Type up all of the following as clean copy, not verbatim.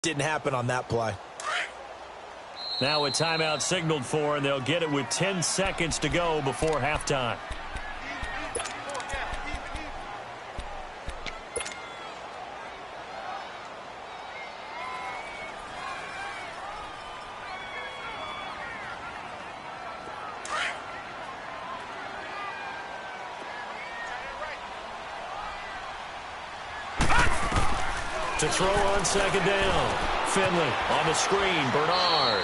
Didn't happen on that play. Now a timeout signaled for, and they'll get it with 10 seconds to go before halftime. To throw on second down. Finley on the screen. Bernard.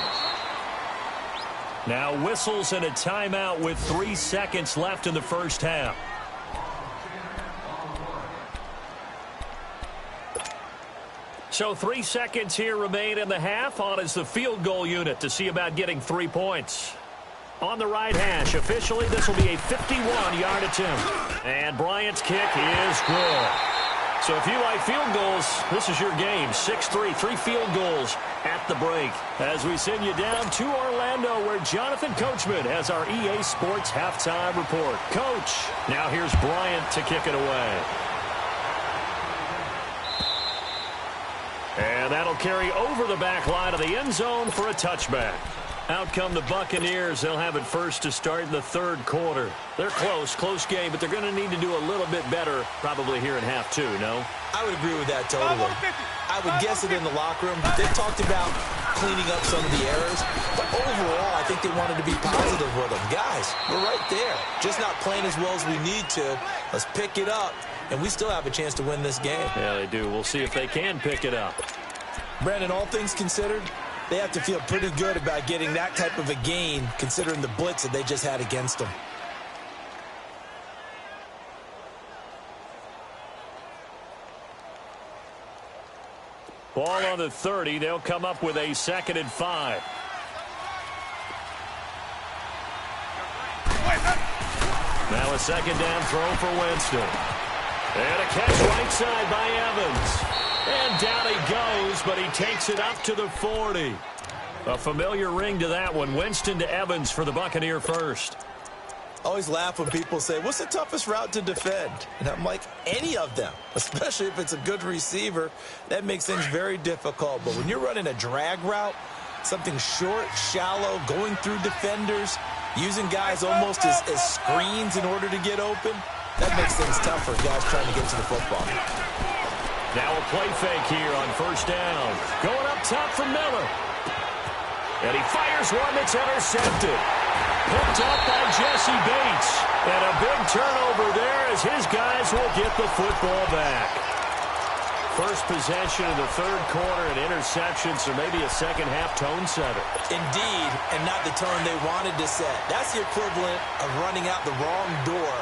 Now whistles and a timeout with 3 seconds left in the first half. So 3 seconds here remain in the half. On is the field goal unit to see about getting 3 points. On the right hash, officially this will be a 51-yard attempt. And Bryant's kick is good. So if you like field goals, this is your game. 6-3, 3 field goals at the break. As we send you down to Orlando, where Jonathan Coachman has our EA Sports halftime report. Coach, now here's Bryant to kick it away. And that'll carry over the back line of the end zone for a touchback. Out come the Buccaneers. They'll have it first to start in the third quarter. They're close game, but they're going to need to do a little bit better probably here in half two, no? I would agree with that totally. I would guess it in the locker room. They talked about cleaning up some of the errors, but overall, I think they wanted to be positive with them. Guys, we're right there. Just not playing as well as we need to. Let's pick it up, and we still have a chance to win this game. Yeah, they do. We'll see if they can pick it up. Brandon, all things considered, they have to feel pretty good about getting that type of a gain, considering the blitz that they just had against them. Ball on the 30. They'll come up with a 2nd and 5. Now a 2nd down throw for Winston. And a catch right side by Evans. And down he goes, but he takes it up to the 40. A familiar ring to that one. Winston to Evans for the Buccaneer first. Always laugh when people say, what's the toughest route to defend? And I'm like, any of them, especially if it's a good receiver. That makes things very difficult. But when you're running a drag route, something short, shallow, going through defenders, using guys almost as screens in order to get open, that makes things tough for guys trying to get to the football. Now a play fake here on first down. Going up top for Miller. And he fires one that's intercepted. Picked up by Jesse Bates. And a big turnover there as his guys will get the football back. First possession of the third quarter and interception, so maybe a second-half tone setter. Indeed, and not the tone they wanted to set. That's the equivalent of running out the wrong door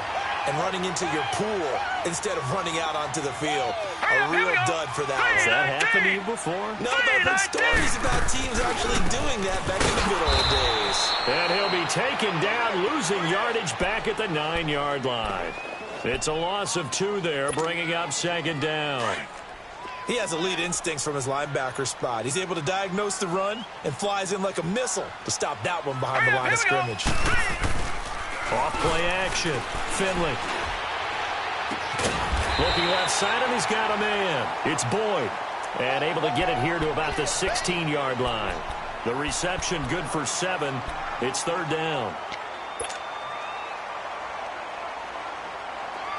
and running into your pool instead of running out onto the field. A real dud for that one. Has that happened to you before? No, but I've heard stories about teams actually doing that back in the good old days. And he'll be taken down, losing yardage back at the 9-yard line. It's a loss of 2 there, bringing up 2nd down. He has elite instincts from his linebacker spot. He's able to diagnose the run and flies in like a missile to stop that one behind the line of scrimmage. Off play action. Finley. Looking left side, and he's got a man. It's Boyd. And able to get it here to about the 16-yard line. The reception good for 7. It's 3rd down.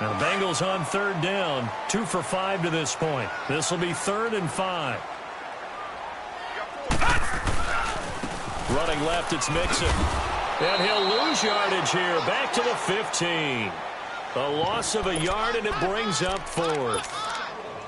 Now Bengals on 3rd down. 2 for 5 to this point. This will be 3rd and 5. Running left, it's Mixon. And he'll lose yardage here. Back to the 15. A loss of a yard, and it brings up 4th.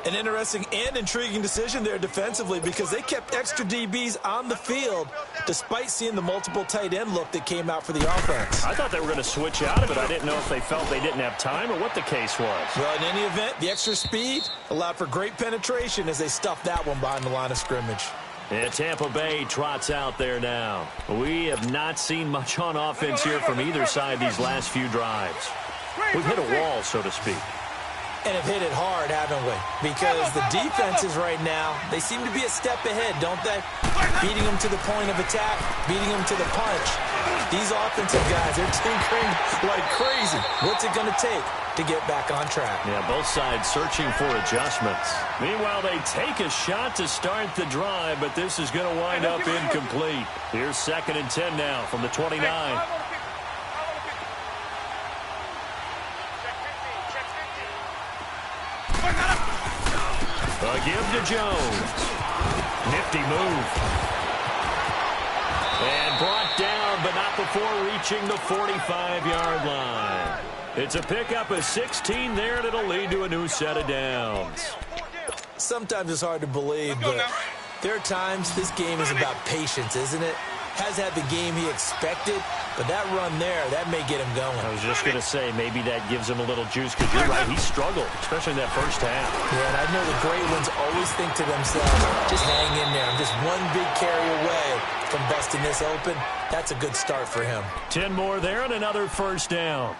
An interesting and intriguing decision there defensively because they kept extra DBs on the field despite seeing the multiple tight end look that came out for the offense. I thought they were going to switch out of it. I didn't know if they felt they didn't have time or what the case was. Well, in any event, the extra speed allowed for great penetration as they stuffed that one behind the line of scrimmage. And Tampa Bay trots out there now. We have not seen much on offense here from either side these last few drives. We've hit a wall, so to speak. And have hit it hard, haven't we? Because the defenses right now, they seem to be a step ahead, don't they? Beating them to the point of attack, beating them to the punch. These offensive guys, they're tinkering like crazy. What's it going to take to get back on track? Yeah, both sides searching for adjustments. Meanwhile, they take a shot to start the drive, but this is going to wind up incomplete. Here's 2nd and 10 now from the 29. A give to Jones. Nifty move. And brought down, but not before reaching the 45-yard line. It's a pickup of 16 there, and it'll lead to a new set of downs. Sometimes it's hard to believe, but there are times this game is about patience, isn't it? Has had the game he expected, but that run there, that may get him going. I was just going to say, maybe that gives him a little juice, because you're right, he struggled, especially in that first half. Yeah, and I know the great ones always think to themselves, just hang in there. I'm just one big carry away from busting this open. That's a good start for him. 10 more there and another first down.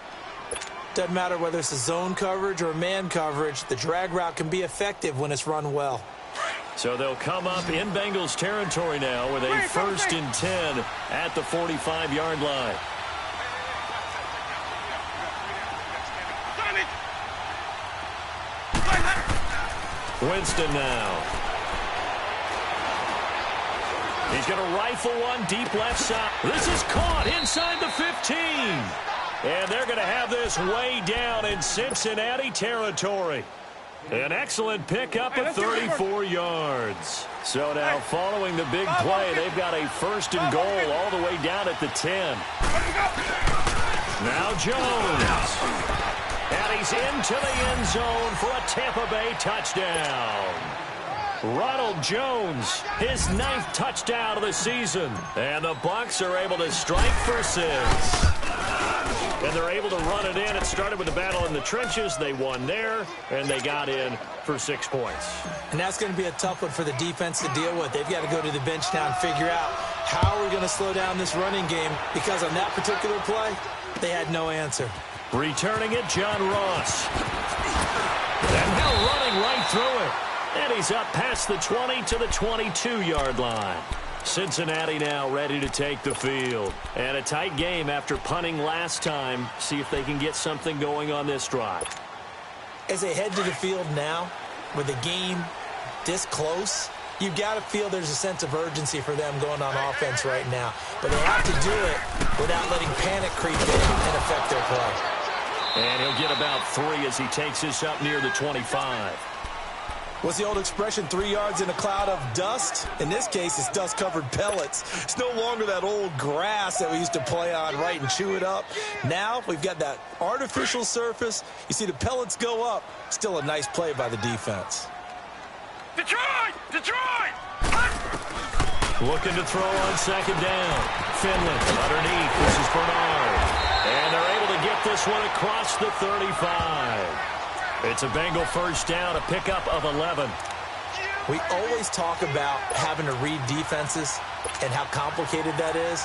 Doesn't matter whether it's a zone coverage or man coverage, the drag route can be effective when it's run well. So they'll come up in Bengals territory now with a 1st and 10 at the 45-yard line. Winston now. He's going to rifle one deep left side. This is caught inside the 15. And they're going to have this way down in Cincinnati territory. An excellent pickup of 34 yards. So now following the big play, they've got a 1st and goal all the way down at the 10. Now Jones. And he's into the end zone for a Tampa Bay touchdown. Ronald Jones, his 9th touchdown of the season. And the Bucs are able to strike for 6. And they're able to run it in. It started with a battle in the trenches. They won there, and they got in for 6 points. And that's going to be a tough one for the defense to deal with. They've got to go to the bench now and figure out how are we going to slow down this running game, because on that particular play, they had no answer. Returning it, John Ross. And now running right through it. And he's up past the 20 to the 22-yard line. Cincinnati now ready to take the field. And a tight game after punting last time. See if they can get something going on this drive. As they head to the field now, with the game this close, you've got to feel there's a sense of urgency for them going on offense right now. But they have to do it without letting panic creep in and affect their play. And he'll get about 3 as he takes this up near the 25. What's the old expression, 3 yards in a cloud of dust? In this case, it's dust-covered pellets. It's no longer that old grass that we used to play on, right, and chew it up. Now we've got that artificial surface. You see the pellets go up. Still a nice play by the defense. Detroit! Detroit! Looking to throw on 2nd down. Finland underneath. This is Bernard. And they're able to get this one across the 35. It's a Bengal 1st down, a pickup of 11. We always talk about having to read defenses and how complicated that is.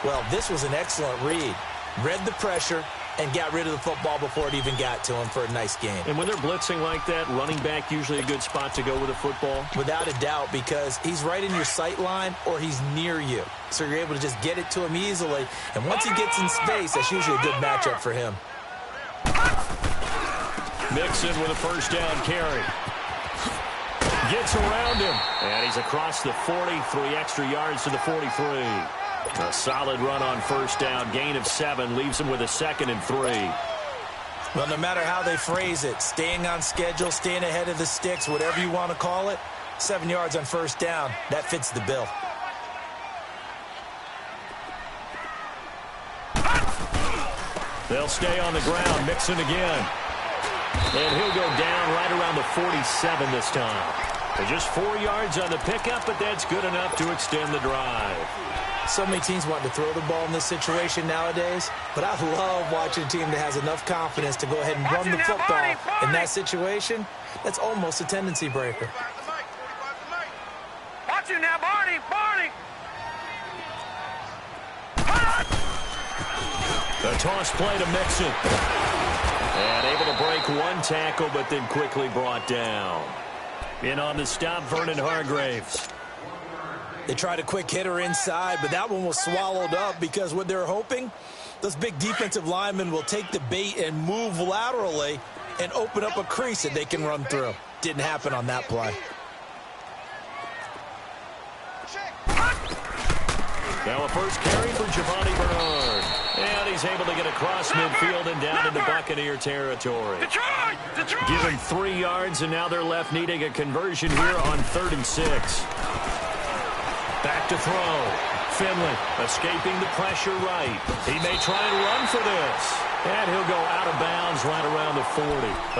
Well, this was an excellent read. Read the pressure and got rid of the football before it even got to him for a nice game. And when they're blitzing like that, running back usually a good spot to go with a football? Without a doubt, because he's right in your sight line or he's near you. So you're able to just get it to him easily. And once he gets in space, that's usually a good matchup for him. Mixon with a 1st down carry. Gets around him. And he's across the 40, 3 extra yards to the 43. A solid run on 1st down. Gain of 7 leaves him with a 2nd and 3. Well, no matter how they phrase it, staying on schedule, staying ahead of the sticks, whatever you want to call it, 7 yards on 1st down, that fits the bill. They'll stay on the ground. Mixon again. And he'll go down right around the 47 this time. Just 4 yards on the pickup, but that's good enough to extend the drive. So many teams want to throw the ball in this situation nowadays, but I love watching a team that has enough confidence to go ahead and run the football in that situation. That's almost a tendency breaker. Watch you now, Barney! Barney! The toss play to Mixon. And able to break one tackle, but then quickly brought down. In on the stop, Vernon Hargraves. They tried a quick hitter inside, but that one was swallowed up because what they're hoping, those big defensive linemen will take the bait and move laterally and open up a crease that they can run through. Didn't happen on that play. Now a first carry for Giovanni Bernard. And he's able to get across midfield and down into Buccaneer territory. Detroit! Detroit! Give him 3 yards, and now they're left needing a conversion here on 3rd and 6. Back to throw. Finley escaping the pressure right. He may try and run for this. And he'll go out of bounds right around the 40.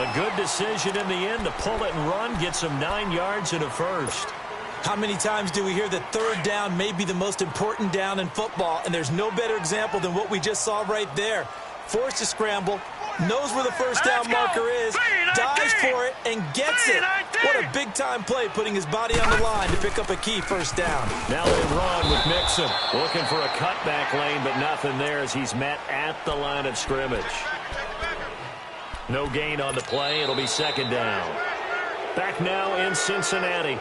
A good decision in the end to pull it and run. Gets him 9 yards and a first. How many times do we hear that third down may be the most important down in football, and there's no better example than what we just saw right there. Forced to scramble, knows where the first down marker is, dives for it, and gets it. What a big-time play, putting his body on the line to pick up a key first down. Now they run with Mixon, looking for a cutback lane, but nothing there as he's met at the line of scrimmage. No gain on the play. It'll be 2nd down. Back now in Cincinnati.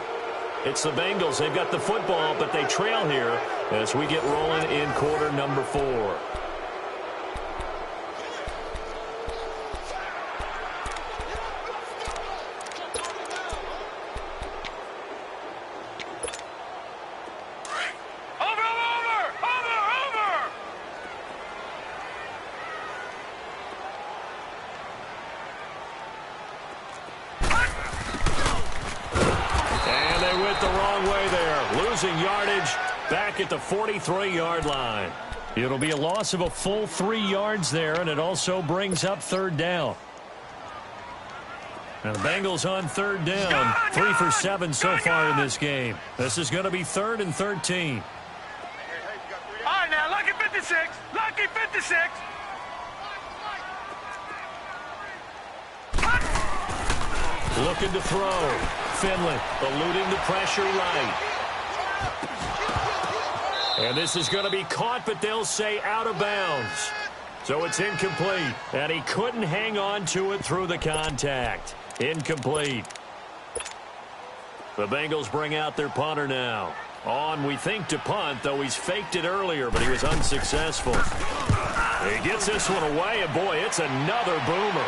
It's the Bengals. They've got the football, but they trail here as we get rolling in quarter number 4. Yardage back at the 43-yard line. It'll be a loss of a full 3 yards there, and it also brings up 3rd down. And the Bengals on 3rd down, 3 for 7 so far in this game. This is going to be 3rd and 13. All right, now, lucky 56. Lucky 56. Looking to throw. Finley eluding the pressure right. And this is going to be caught, but they'll say out of bounds. So it's incomplete. And he couldn't hang on to it through the contact. Incomplete. The Bengals bring out their punter now. On, we think, to punt, though he's faked it earlier, but he was unsuccessful. He gets this one away, and boy, it's another boomer.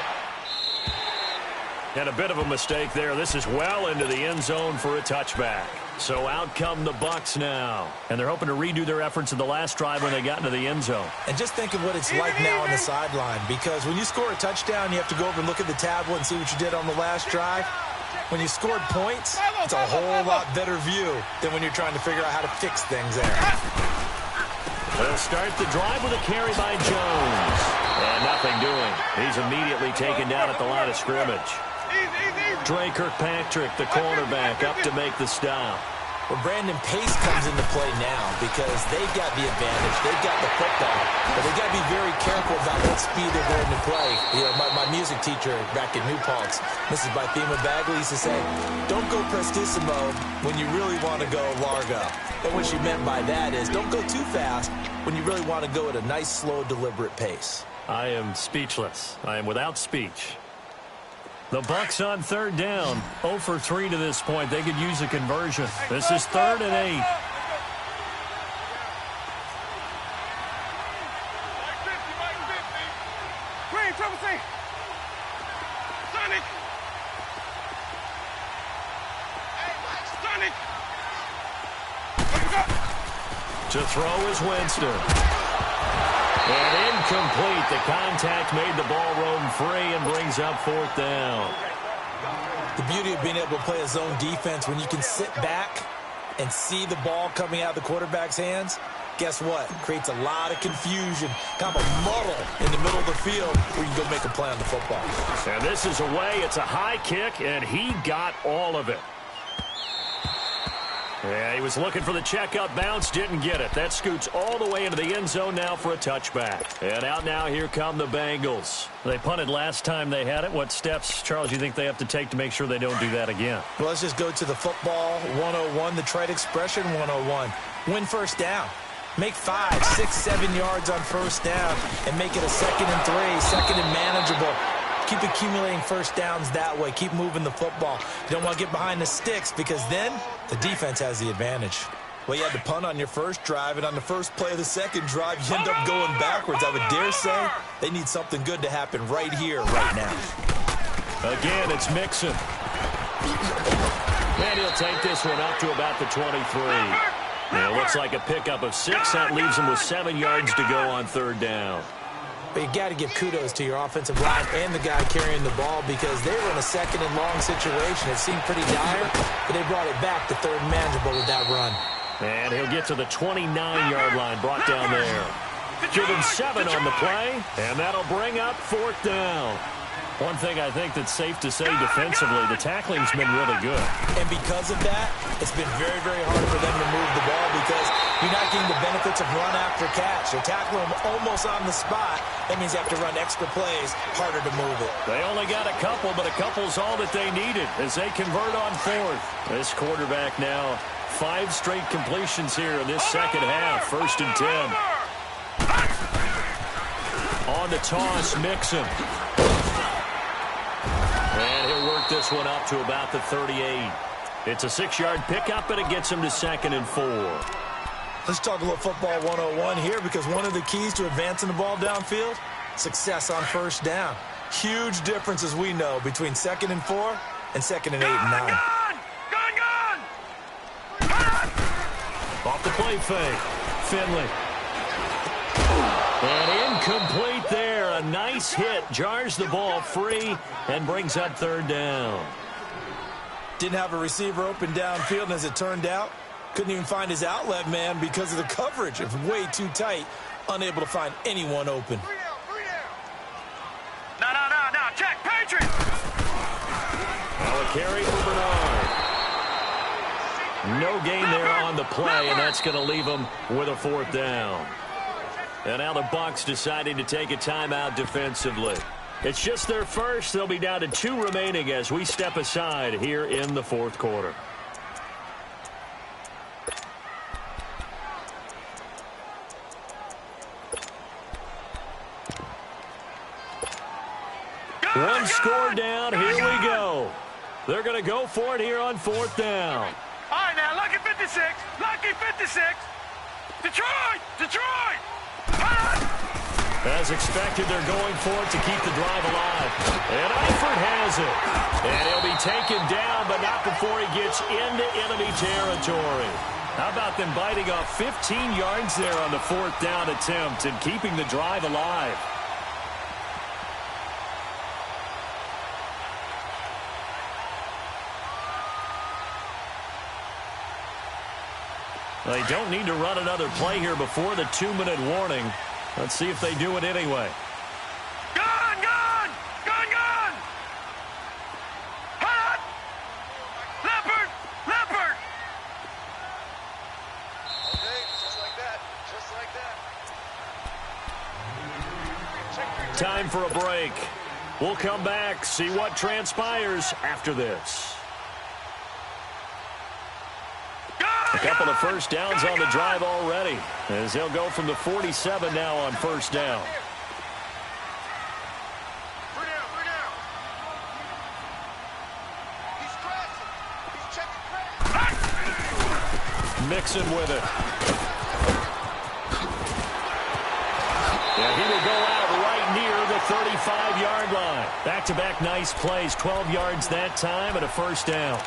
And a bit of a mistake there. This is well into the end zone for a touchback. So out come the Bucs now. And they're hoping to redo their efforts in the last drive when they got into the end zone. And just think of what it's like now on the sideline, because when you score a touchdown, you have to go over and look at the tablet and see what you did on the last drive. When you scored points, it's a whole lot better view than when you're trying to figure out how to fix things there. They'll start the drive with a carry by Jones. And nothing doing. He's immediately taken down at the line of scrimmage. Dre Kirkpatrick, the cornerback, up to make the stop. Well, Brandon, pace comes into play now because they've got the advantage. They've got the football, but they've got to be very careful about what speed they're going to play. You know, my music teacher back in New Paltz, Mrs. Bythema Bagley, used to say, don't go prestissimo when you really want to go largo. And what she meant by that is don't go too fast when you really want to go at a nice, slow, deliberate pace. I am speechless. I am without speech. The Bucs on 3rd down, 0 for 3 to this point. They could use a conversion. This is 3rd and 8. Green, triple C. Sonic. Sonic. To throw is Winston. And incomplete. The contact made the ball roam free and brings up 4th down. The beauty of being able to play a zone defense when you can sit back and see the ball coming out of the quarterback's hands, guess what? Creates a lot of confusion, kind of a muddle in the middle of the field where you can go make a play on the football. And this is away. It's a high kick, and he got all of it. Yeah, he was looking for the checkup bounce, didn't get it. That scoots all the way into the end zone now for a touchback. And out now, here come the Bengals. They punted last time they had it. What steps, Charles, you think they have to take to make sure they don't do that again? Well, let's just go to the football 101, the trite expression 101. Win first down. Make 5, 6, 7 yards on first down and make it a 2nd and 3, 2nd and manageable. Keep accumulating first downs that way. Keep moving the football. You don't want to get behind the sticks because then the defense has the advantage. Well, you had to punt on your first drive, and on the first play of the second drive, you end up going backwards. I would dare say they need something good to happen right here, right now. Again, it's Mixon. And he'll take this one up to about the 23. It looks like a pickup of 6. That leaves him with 7 yards to go on third down. But you got to give kudos to your offensive line and the guy carrying the ball because they were in a second and long situation. It seemed pretty dire, but they brought it back to third and manageable with that run. And he'll get to the 29-yard line, brought down there. Give him 7 on the play, and that'll bring up fourth down. One thing I think that's safe to say defensively, the tackling's been really good. And because of that, it's been very, very hard for them to move the ball because you're not getting the benefits of run after catch. They're tackling them almost on the spot. That means you have to run extra plays, harder to move it. They only got a couple, but a couple's all that they needed as they convert on fourth. This quarterback now 5 straight completions here in this second half. First and 10. On the toss, Mixon. And he'll work this one up to about the 38. It's a 6-yard pickup, and it gets him to second and 4. Let's talk a little football 101 here because one of the keys to advancing the ball downfield, success on first down. Huge difference, as we know, between second and 4 and second and 8 and 9. Off the play fake. Finley. And incomplete there. A nice hit. Jars the ball free and brings up third down. Didn't have a receiver open downfield, and as it turned out, couldn't even find his outlet man because of the coverage. It was way too tight. Unable to find anyone open. No. Check. Patriots. Now a carry for Bernard. No gain there on the play, and that's going to leave him with a fourth down. And now the Bucs deciding to take a timeout defensively. It's just their first. They'll be down to 2 remaining as we step aside here in the fourth quarter. One score down. Here we go. They're going to go for it here on fourth down. All right, now, lucky 56. Lucky 56. Detroit. As expected, they're going for it to keep the drive alive. And Eifert has it. And he'll be taken down, but not before he gets into enemy territory. How about them biting off 15 yards there on the fourth down attempt and keeping the drive alive? They don't need to run another play here before the 2-minute warning. Let's see if they do it anyway. Gun! Hot! Leopard! Okay, just like that. Time for a break. We'll come back, see what transpires after this. A couple of first downs on the drive already, as they'll go from the 47 now on first down. Bring down. He's crashing. He's checking crash. Mixon with it. Yeah, he will go out right near the 35-yard line. Back-to-back nice plays, 12 yards that time and a first down.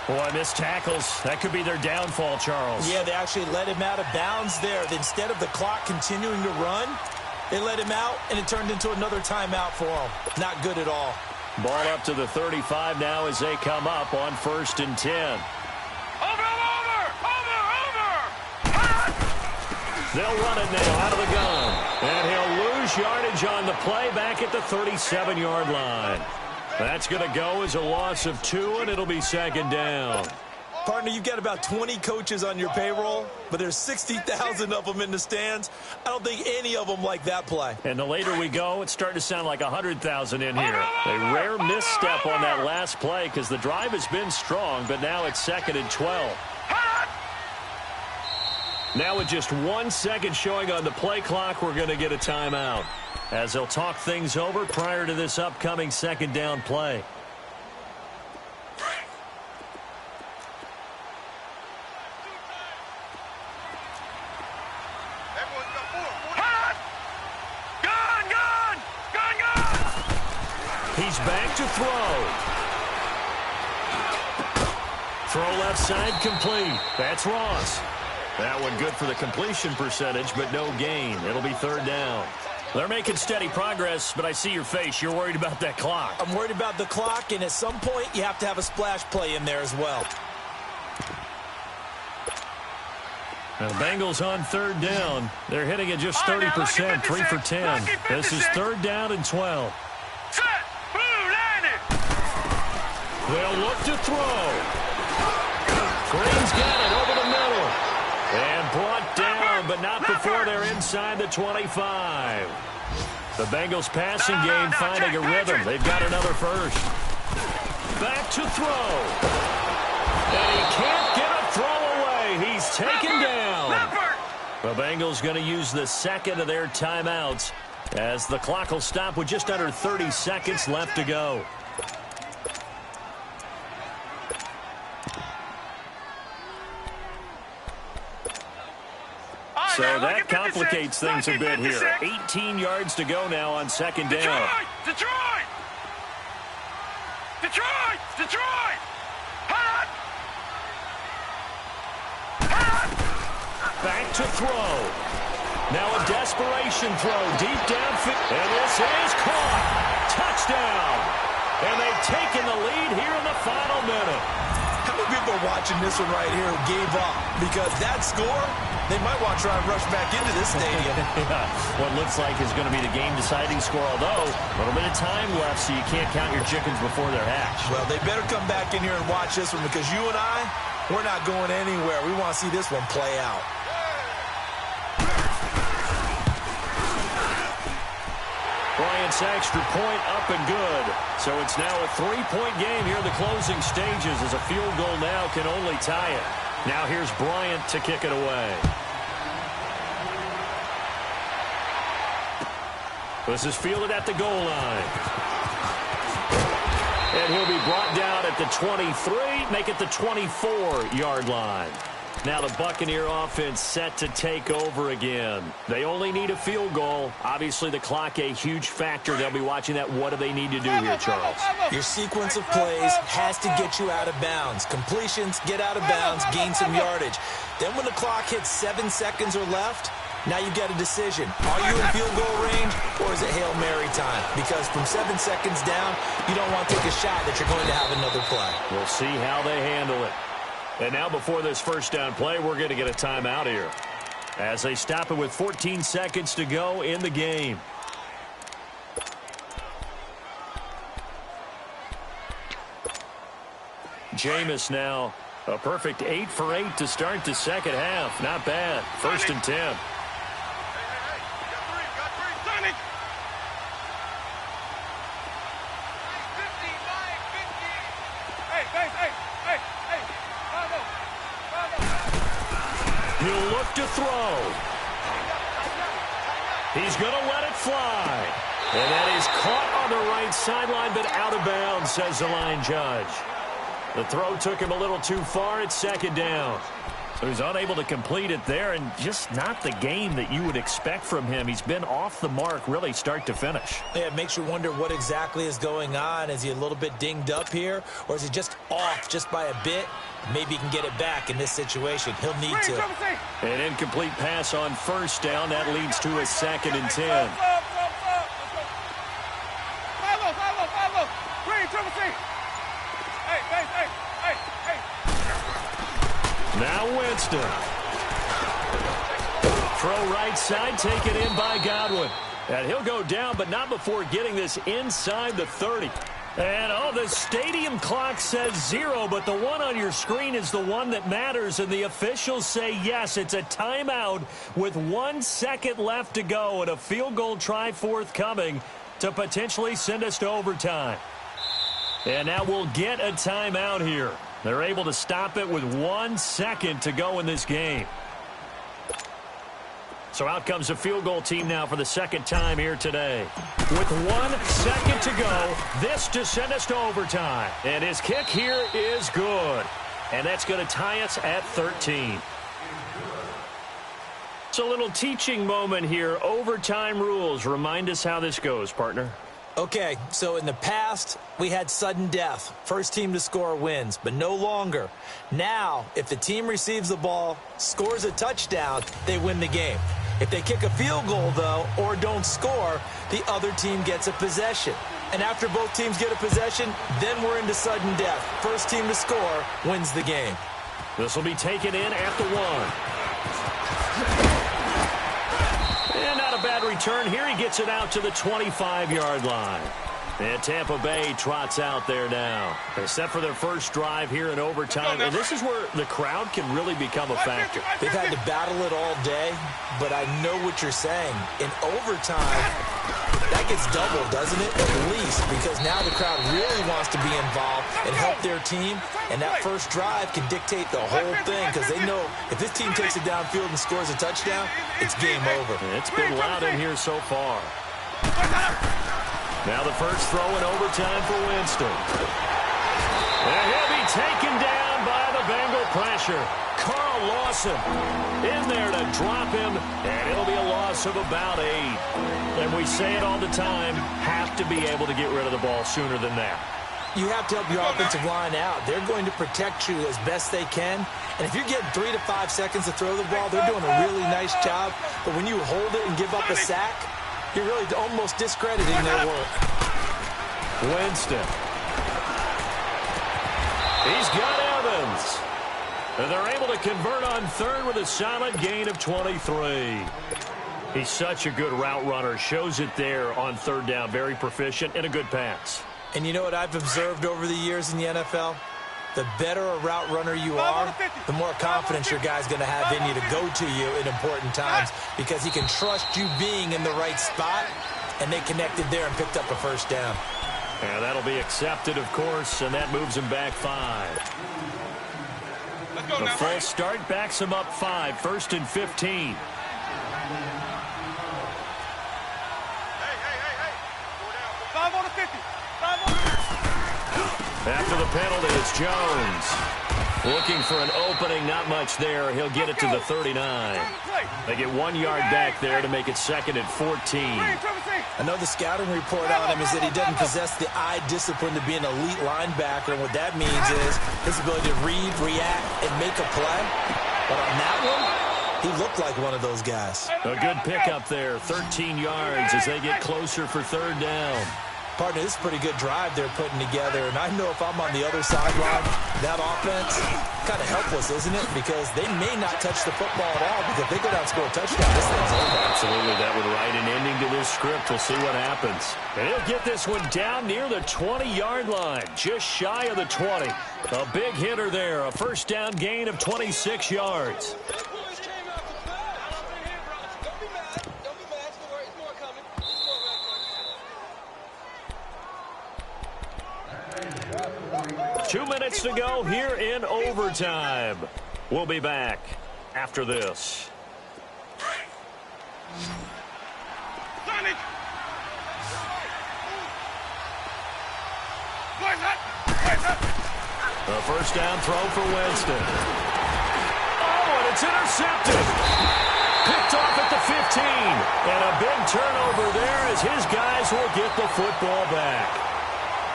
Boy, missed tackles. That could be their downfall, Charles. Yeah, they actually let him out of bounds there. Instead of the clock continuing to run, they let him out, and it turned into another timeout for him. Not good at all. Ball up to the 35 now as they come up on first and 10. Over! They'll run it now out of the gun. And he'll lose yardage on the play back at the 37-yard line. That's going to go as a loss of 2, and it'll be second down. Partner, you've got about 20 coaches on your payroll, but there's 60,000 of them in the stands. I don't think any of them like that play. And the later we go, it's starting to sound like 100,000 in here. A rare misstep on that last play because the drive has been strong, but now it's second and 12. Now with just 1 second showing on the play clock, we're going to get a timeout, as they'll talk things over prior to this upcoming second down play. He's back to throw. Throw left side complete. That's Ross. That one good for the completion percentage, but no gain. It'll be third down. They're making steady progress, but I see your face. You're worried about that clock. I'm worried about the clock, and at some point, you have to have a splash play in there as well. The Bengals on third down. They're hitting at just 30%, 3 for 10. This is third down and 12. Set. Blue landed. They'll look to throw. Green's got it over the middle. And brought down, but not before they're inside the 25. The Bengals passing game finding a rhythm. They've got another first. Back to throw. And he can't get a throw away. He's taken down. The Bengals going to use the second of their timeouts, as the clock will stop with just under 30 seconds left to go. So that complicates things a bit here. 18 yards to go now on second down. Detroit! Detroit! Detroit! Hot! Back to throw. Now a desperation throw deep downfield. And this is caught. Touchdown. And they've taken the lead here in the final minute. How many people are watching this one right here who gave up? Because that score, they might want to try and rush back into this stadium. Yeah, what looks like is going to be the game-deciding score, although a little bit of time left, so you can't count your chickens before they're hatched. Well, they better come back in here and watch this one, because you and I, we're not going anywhere. We want to see this one play out. Bryant's extra point up and good. So it's now a 3-point game here in the closing stages, as a field goal now can only tie it. Now here's Bryant to kick it away. This is fielded at the goal line. And he'll be brought down at the 23, make it the 24-yard line. Now the Buccaneer offense set to take over again. They only need a field goal. Obviously, the clock a huge factor. They'll be watching that. What do they need to do here, Charles? Your sequence of plays has to get you out of bounds. Completions, get out of bounds, gain some yardage. Then when the clock hits 7 seconds or left, now you get a decision. Are you in field goal range, or is it Hail Mary time? Because from 7 seconds down, you don't want to take a shot that you're going to have another play. We'll see how they handle it. And now before this first down play, we're going to get a timeout here, as they stop it with 14 seconds to go in the game. Jameis now a perfect 8 for 8 to start the second half. Not bad. First and 10. Got three, Sonny! He'll look to throw. He's going to let it fly. And that is caught on the right sideline, but out of bounds, says the line judge. The throw took him a little too far. It's second down. So he's unable to complete it there, and just not the game that you would expect from him. He's been off the mark really start to finish. Yeah, it makes you wonder what exactly is going on. Is he a little bit dinged up here, or is he just off just by a bit? Maybe he can get it back in this situation. He'll need to. An incomplete pass on first down. That leads to a second and 10. Now Winston. Throw right side, taken in by Godwin. And he'll go down, but not before getting this inside the 30. And, the stadium clock says 0, but the one on your screen is the one that matters, and the officials say yes, it's a timeout with 1 second left to go and a field goal try forthcoming to potentially send us to overtime. And now we'll get a timeout here. They're able to stop it with 1 second to go in this game. So out comes the field goal team now for the second time here today. With 1 second to go, this to send us to overtime. And his kick here is good. And that's going to tie us at 13. It's a little teaching moment here. Overtime rules. Remind us how this goes, partner. Okay, so in the past, we had sudden death. First team to score wins, but no longer. Now, if the team receives the ball, scores a touchdown, they win the game. If they kick a field goal, though, or don't score, the other team gets a possession. And after both teams get a possession, then we're into sudden death. First team to score wins the game. This will be taken in at the 1. And not a bad return here. He gets it out to the 25-yard line. And Tampa Bay trots out there now. They're set for their first drive here in overtime. And this is where the crowd can really become a factor. They've had to battle it all day, but I know what you're saying. In overtime, that gets doubled, doesn't it? At least, because now the crowd really wants to be involved and help their team. And that first drive can dictate the whole thing because they know if this team takes it downfield and scores a touchdown, it's game over. It's been loud in here so far. Now the first throw in overtime for Winston. And he'll be taken down by the Bengal pressure. Carl Lawson in there to drop him, and it'll be a loss of about 8. And we say it all the time, have to be able to get rid of the ball sooner than that. You have to help your offensive line out. They're going to protect you as best they can. And if you're getting 3 to 5 seconds to throw the ball, they're doing a really nice job. But when you hold it and give up a sack, you're really almost discrediting their work. Winston. He's got Evans. And they're able to convert on third with a solid gain of 23. He's such a good route runner. Shows it there on third down. Very proficient and a good pass. And you know what I've observed over the years in the NFL? The better a route runner you are, the more confidence your guy's going to have in you to go to you in important times because he can trust you being in the right spot, and they connected there and picked up a first down. And that'll be accepted, of course, and that moves him back 5. The full start backs him up 5, 1st and 15. After the penalty, it's Jones. Looking for an opening, not much there. He'll get it to the 39. They get 1 yard back there to make it 2nd and 14. I know the scouting report on him is that he doesn't possess the eye discipline to be an elite linebacker, and what that means is his ability to read, react, and make a play. But on that one, he looked like one of those guys. A good pickup there, 13 yards as they get closer for third down. Partner, this is a pretty good drive they're putting together, and I know if I'm on the other sideline, that offense, kind of helpless, isn't it? Because they may not touch the football at all, because if they go down and score a touchdown, this thing's over. Absolutely, that would write an ending to this script. We'll see what happens. And he'll get this one down near the 20-yard line, just shy of the 20. A big hitter there, a first down gain of 26 yards. 2 minutes to go here in overtime. We'll be back after this. A first down throw for Winston. Oh, and it's intercepted. Picked off at the 15. And a big turnover there as his guys will get the football back.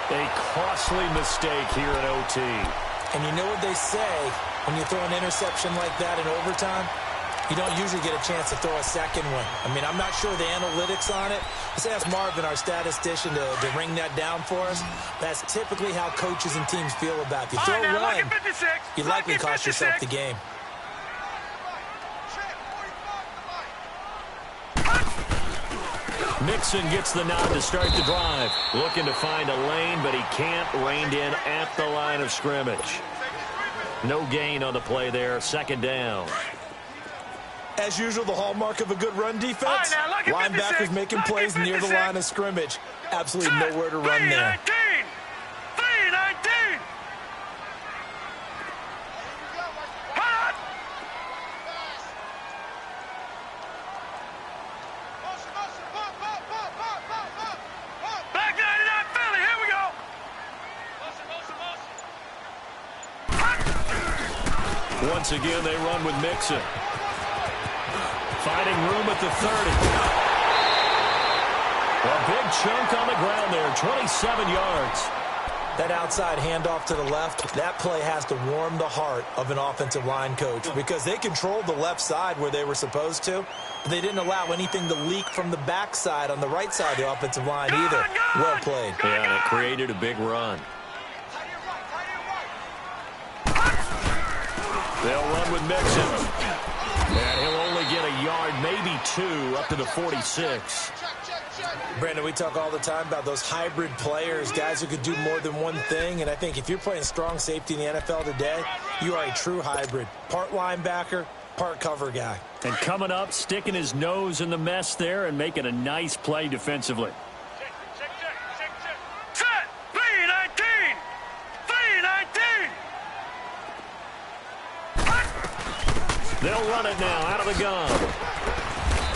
A costly mistake here in OT. And you know what they say, when you throw an interception like that in overtime, you don't usually get a chance to throw a second one. I mean, I'm not sure the analytics on it. Let's ask Marvin, our statistician, to ring that down for us. That's typically how coaches and teams feel about it. If you throw a run, you likely cost yourself the game. Mixon gets the nod to start the drive. Looking to find a lane, but he can't. Reined in at the line of scrimmage. No gain on the play there. Second down. As usual, the hallmark of a good run defense, linebackers making plays near the line of scrimmage. Absolutely nowhere to run there. Once again, they run with Mixon. Finding room at the 30. A big chunk on the ground there, 27 yards. That outside handoff to the left, that play has to warm the heart of an offensive line coach because they controlled the left side where they were supposed to. But they didn't allow anything to leak from the backside on the right side of the offensive line either. Well played. Yeah, and it created a big run. They'll run with Mixon. And he'll only get a yard, maybe 2, up to the 46. Brandon, we talk all the time about those hybrid players, guys who could do more than one thing. And I think if you're playing strong safety in the NFL today, you are a true hybrid. Part linebacker, part cover guy. And coming up, sticking his nose in the mess there and making a nice play defensively. Set! 3-19! 3-19! They'll run it now out of the gun.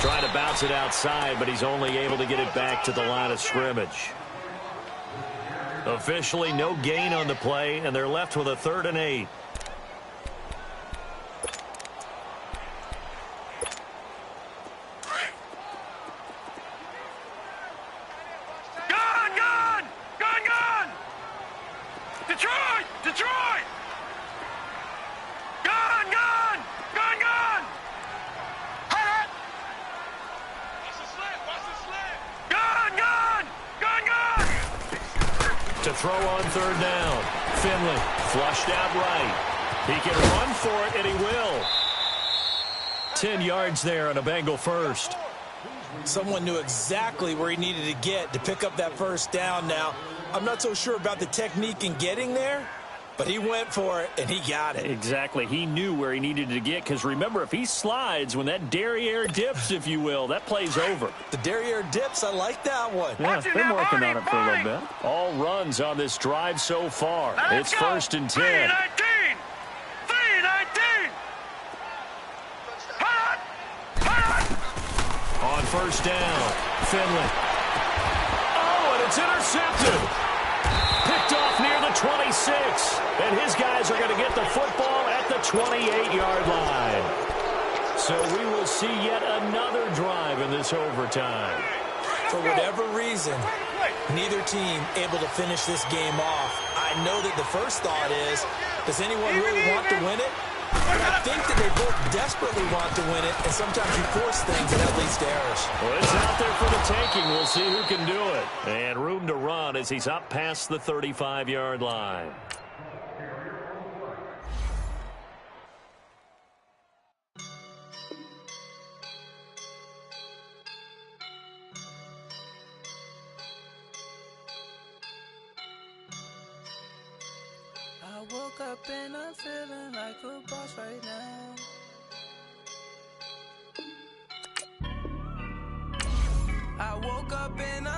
Trying to bounce it outside, but he's only able to get it back to the line of scrimmage. Officially, no gain on the play, and they're left with a 3rd and 8. Gone! Gone! Gone! Gone! Detroit! Detroit! Gone! Gone! Gone! Gone! Hot! Watch the slant! Watch the slant! Gone! Gone! Gone! Gone! To throw on 3rd down. Finley flushed out right. He can run for it, and he will. 10 yards there on a Bengal first. Someone knew exactly where he needed to get to pick up that 1st down. Now, I'm not so sure about the technique in getting there, but he went for it, and he got it. Exactly. He knew where he needed to get, because remember, if he slides, when that derriere dips, if you will, that play's over. The derriere dips, I like that one. Yeah, been working on it for a little bit. All runs on this drive so far. It's 1st and 10. 3-19! 3-19! Hot! Hot! On 1st down, Finley. Oh, and it's intercepted. Picked off near the 26. And his guys are going to get the football at the 28-yard line. So we will see yet another drive in this overtime. For whatever reason, neither team able to finish this game off. I know that the first thought is, does anyone really want to win it? But I think that they both desperately want to win it, and sometimes you force things and that leads to errors. Well, it's out there for the taking. We'll see who can do it. And room to run as he's up past the 35-yard line. I woke up and I'm feeling like a boss right now. I woke up and